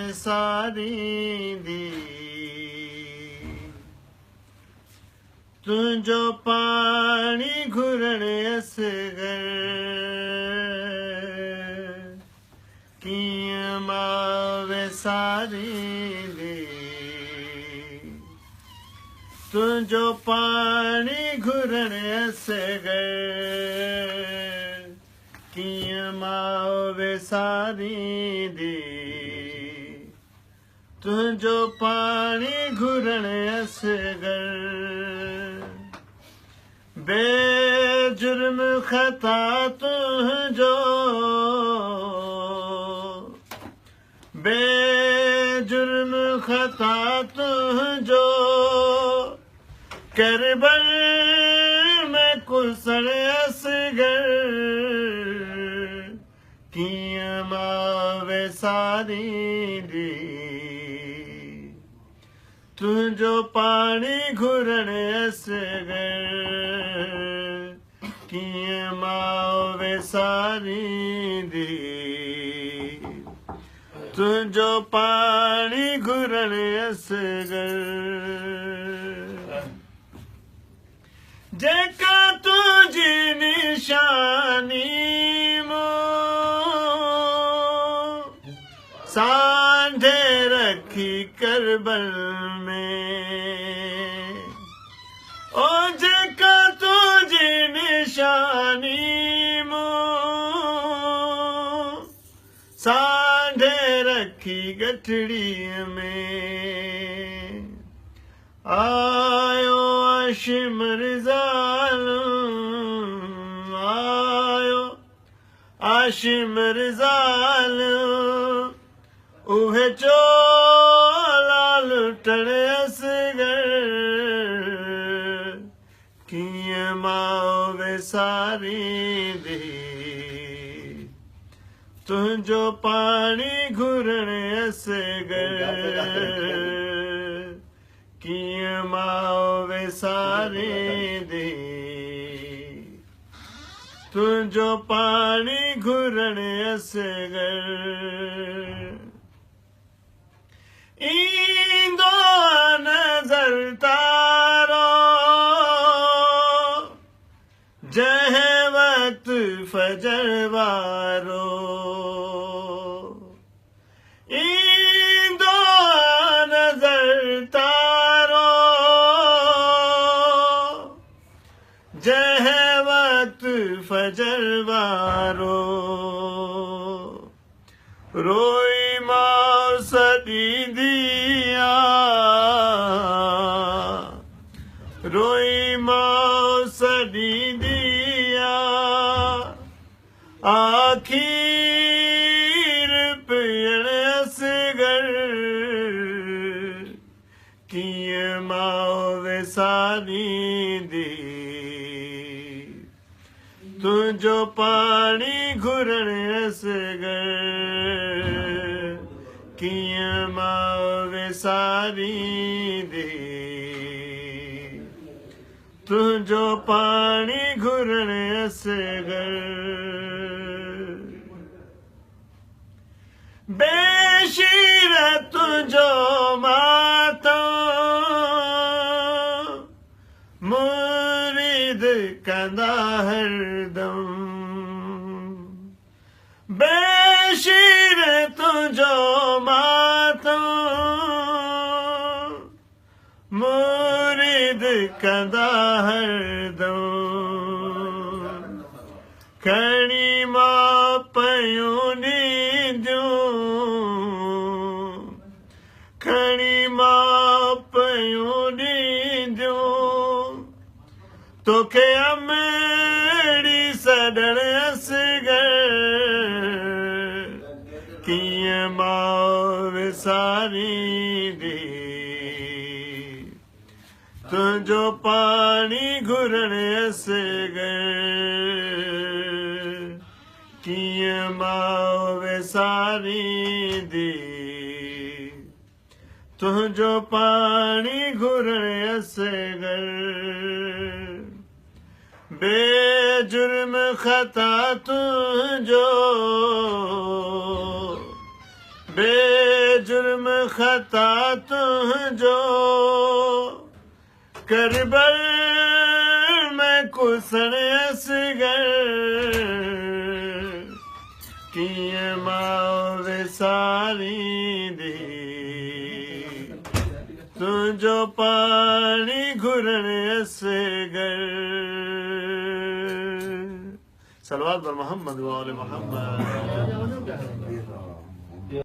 विसारींदी तुंहिंजो पाणी घुरण असगर कीअं मां विसारींदी तुंहिंजो पाणी घुरण असगर कीअं मां विसारींदी तुंहिंजो पाणी घुरण असगर बेजुर्म ख़ता तुंहिंजो बेजुर्म ख़ता तुंहिंजो करबल में कुसण असगर कीअं मां विसारींदी तुंहिंजो पाणी घुरण असगर कीअं मां विसारींदी तुंहिंजो पाणी घुरण असगर जेका तुंहिंजी निशानी सांढे रखी करबल में ओ जेका तुंहिंजी निशानी सांढे रखी गठड़ीअ में आयो आशिम रिज़ाल आयो आशिम रिज़ाल उहे चोला लुटण असगर कीअं मां विसारींदी तुंहिंजो पाणी घुरण असगर कीअं मां विसारींदी तुंहिंजो पाणी घुरण असगर ईंदो नज़र तारो जंहिं वक़्तु फजर वारो ईंदो नज़र तारो जंहिं वक़्तु फजर वारो रोई मां सॾींदी रोई मां सॾींदी आखिर पियण असगर कीअं मां विसारींदी तुंहिंजो पाणी घुरण असगर कीअं मां विसारींदी तुंहिंजो पाणी घुरण असगर बेशीर तुंहिंजो मातम मुरीद कंदा हरदम बेशीर तुंहिंजो मातम मुरीद कंदा हरदम खणी मां पयूं नींदियूं खणी मां पयूं नींदियूं तोखे अमड़ी सॾण असगर कीअं मां विसारींदी तुंहिंजो पाणी घुरण असगर कीअं मां विसारींदी तुंहिंजो पाणी घुरण असगर बेजुर्म ख़ता तुंहिंजो खता तुझो करबल में कुसण असगर कीअं मां विसारींदी तुझो पानी घुरण असगर सलवात पर मोहम्मद वाले मोहम्मद